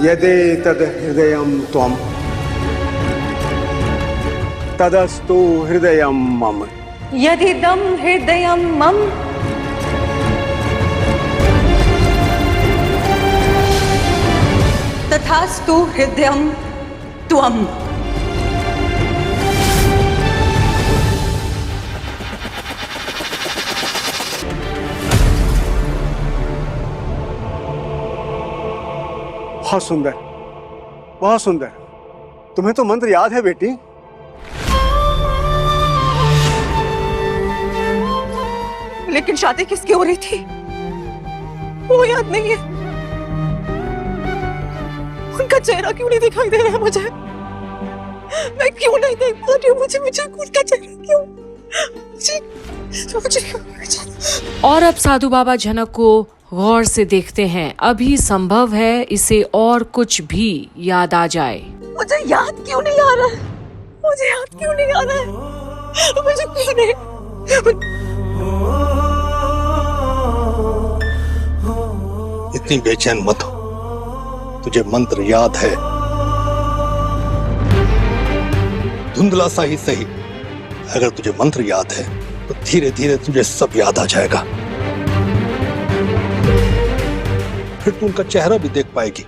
यदेतद् हृदयं त्वं तदस्तु हृदयं मम। यदिदं हृदयं मम तथास्तु हृदयं त्वम्। बहुत सुंदर, बहुत सुंदर। तुम्हें तो मंत्र याद है बेटी। लेकिन शादी किसकी हो रही थी वो याद नहीं है। उनका चेहरा क्यों नहीं दिखाई दे रहा है मुझे? मैं क्यों नहीं देख पा रही हूँ? मुझे उनका चेहरा क्यों मुझे। और अब साधु बाबा जनक को गौर से देखते हैं। अभी संभव है इसे और कुछ भी याद आ जाए। मुझे याद क्यों नहीं आ रहा है? मुझे याद क्यों नहीं आ रहा है? मुझे क्यों नहीं? इतनी बेचैन मत हो, तुझे मंत्र याद है। धुंधला सा ही सही, अगर तुझे मंत्र याद है तो धीरे धीरे तुझे सब याद आ जाएगा। फिर तू उनका चेहरा भी देख पाएगी।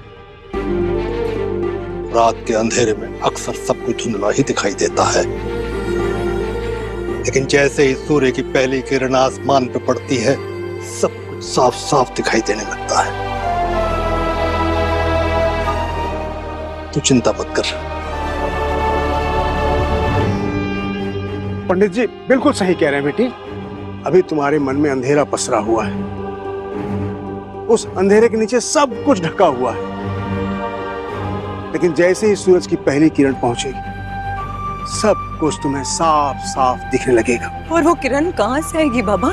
रात के अंधेरे में अक्सर सब कुछ धुंधला ही दिखाई देता है, लेकिन जैसे ही सूर्य की पहली किरण आसमान पर पड़ती है सब कुछ साफ साफ दिखाई देने लगता है। तू चिंता मत कर। पंडित जी बिल्कुल सही कह रहे हैं बेटी। अभी तुम्हारे मन में अंधेरा पसरा हुआ है। उस अंधेरे के नीचे सब कुछ ढका हुआ है, लेकिन जैसे ही सूरज की पहली किरण पहुंचेगी सब कुछ तुम्हें साफ साफ दिखने लगेगा। और वो किरण कहाँ से आएगी बाबा?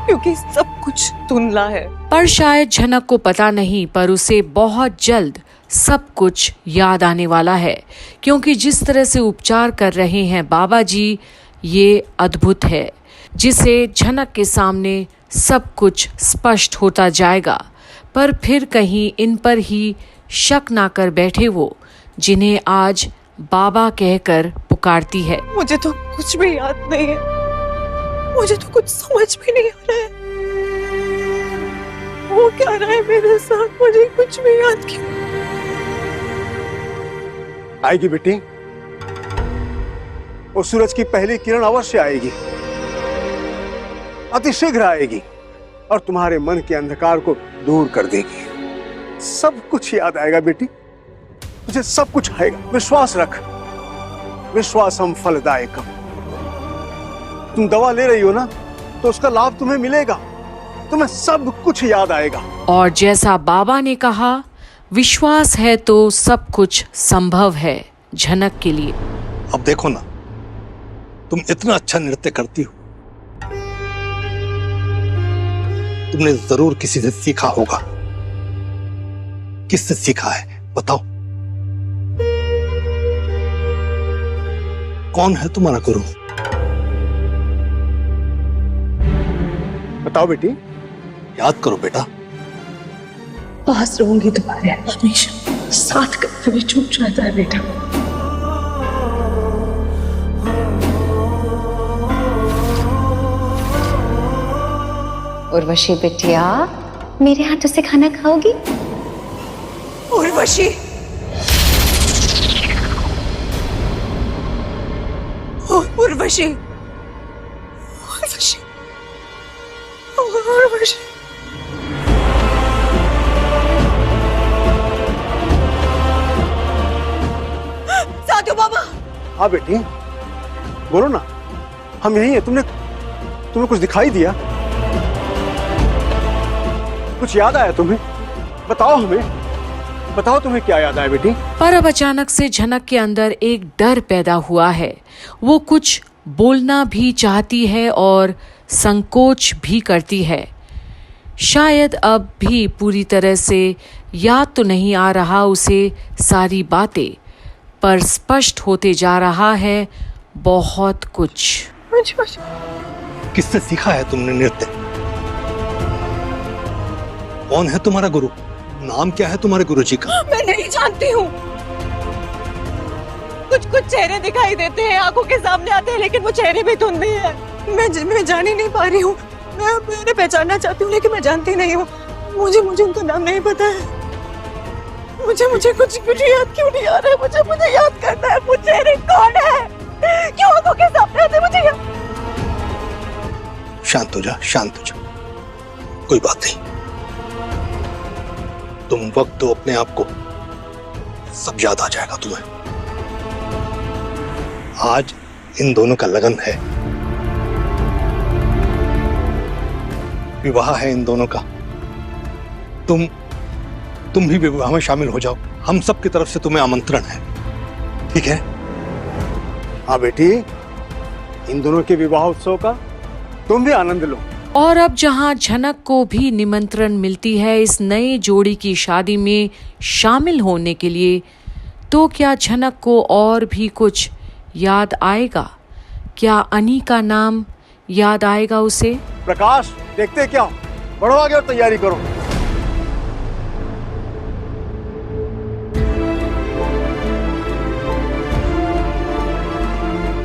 क्योंकि सब कुछ धुंधला है। पर शायद जनक को पता नहीं, पर उसे बहुत जल्द सब कुछ याद आने वाला है, क्योंकि जिस तरह से उपचार कर रहे हैं बाबा जी ये अद्भुत है, जिसे जनक के सामने सब कुछ स्पष्ट होता जाएगा। पर फिर कहीं इन पर ही शक ना कर बैठे वो, जिन्हें आज बाबा कहकर पुकारती है। मुझे तो कुछ भी याद नहीं है। मुझे तो कुछ समझ भी नहीं आ रहा है। वो क्या रहा है मेरे साथ? मुझे कुछ भी याद क्यों? आएगी बेटी, उस सूरज की पहली किरण अवश्य आएगी, अतिशीघ्र आएगी और तुम्हारे मन के अंधकार को दूर कर देगी। सब कुछ याद आएगा बेटी, तुझे सब कुछ आएगा। विश्वास रख, विश्वासम फलदायकम। तुम दवा ले रही हो ना, तो उसका लाभ तुम्हें मिलेगा। तुम्हें सब कुछ याद आएगा। और जैसा बाबा ने कहा, विश्वास है तो सब कुछ संभव है जनक के लिए। अब देखो ना, तुम इतना अच्छा नृत्य करती हो, तुमने जरूर किसी से सीखा होगा। किससे सीखा है बताओ? कौन है तुम्हारा गुरु? बताओ बेटी। याद करो बेटा। पास रहूंगी तुम्हारे, हमेशा साथ कभी छूट जाता है बेटा। उर्वशी बिटिया, मेरे हाथों से खाना खाओगी? उर्वशी, उर्वशी, उर्वशी, उर्वशी। साधु बाबा। हाँ बेटी, बोलो ना, हम यही हैं। तुम्हें कुछ दिखाई दिया? कुछ याद आया तुम्हें? बताओ हमें, बताओ तुम्हें क्या याद आया बेटी? पर अब अचानक से जनक के अंदर एक डर पैदा हुआ है। वो कुछ बोलना भी चाहती है और संकोच भी करती है। शायद अब भी पूरी तरह से याद तो नहीं आ रहा उसे सारी बातें, पर स्पष्ट होते जा रहा है बहुत कुछ। किससे सीखा है तुमने नृत्य? कौन है तुम्हारा गुरु? नाम क्या है तुम्हारे गुरुजी का? मैं नहीं जानती हूँ। कुछ कुछ चेहरे दिखाई देते हैं, आंखों के सामने आते हैं, लेकिन वो चेहरे भी धुंधले हैं। मैं जान ही नहीं पा रही हूँ। मैं उन्हें पहचानना चाहती हूँ, लेकिन मैं जानती नहीं हूँ। मुझे उनका नाम नहीं पता है। मुझे कुछ याद क्यों नहीं आ रहा है? मुझे याद करना है। वो चेहरे कौन है? क्यों आंखों के सामने आते हैं? मुझे शांत हो जा, शांत हो जा, कोई बात नहीं। तुम वक्त दो अपने आप को, सब याद आ जाएगा तुम्हें। आज इन दोनों का लगन है, विवाह है इन दोनों का। तुम भी विवाह में शामिल हो जाओ। हम सब की तरफ से तुम्हें आमंत्रण है, ठीक है? हाँ बेटी, इन दोनों के विवाह उत्सव का तुम भी आनंद लो। और अब जहां झनक को भी निमंत्रण मिलती है इस नए जोड़ी की शादी में शामिल होने के लिए, तो क्या झनक को और भी कुछ याद आएगा? क्या अनी का नाम याद आएगा उसे? प्रकाश, देखते क्या, बढ़ो आगे और तैयारी करो।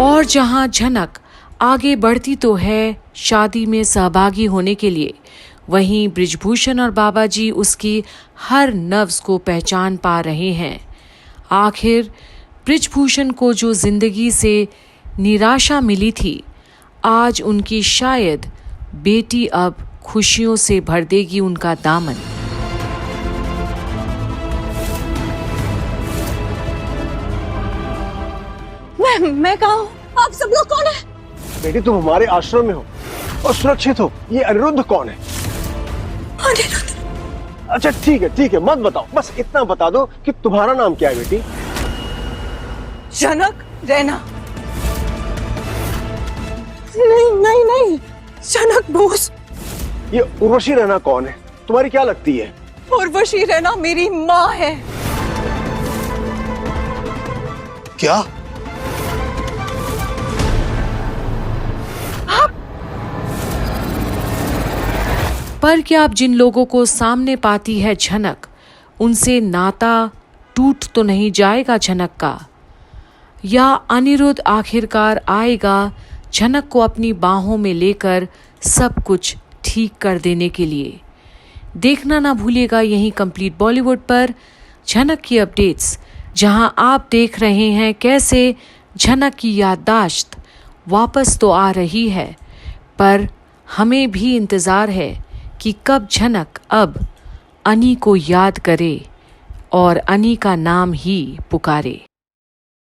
और जहां झनक आगे बढ़ती तो है शादी में सहभागी होने के लिए, वहीं बृजभूषण और बाबा जी उसकी हर नफ्स को पहचान पा रहे हैं। आखिर बृजभूषण को जो जिंदगी से निराशा मिली थी, आज उनकी शायद बेटी अब खुशियों से भर देगी उनका दामन। मैं कहाँ हूँ? आप सब लोग कौन है? बेटी, तुम हमारे आश्रम में हो और सुरक्षित हो। ये अनिरुद्ध कौन है? अनिरुद्ध। अच्छा ठीक है, मत बताओ, बस इतना बता दो कि तुम्हारा नाम क्या है बेटी? जनक रैना। नहीं, जनक बोस। ये उर्वशी रैना कौन है? तुम्हारी क्या लगती है? उर्वशी रैना मेरी माँ है। क्या? पर क्या अब जिन लोगों को सामने पाती है झनक, उनसे नाता टूट तो नहीं जाएगा झनक का? या अनिरुद्ध आखिरकार आएगा झनक को अपनी बाहों में लेकर सब कुछ ठीक कर देने के लिए? देखना ना भूलिएगा यहीं कंप्लीट बॉलीवुड पर झनक की अपडेट्स, जहां आप देख रहे हैं कैसे झनक की याददाश्त वापस तो आ रही है, पर हमें भी इंतज़ार है कि कब झनक अब अनी को याद करे और अनी का नाम ही पुकारे।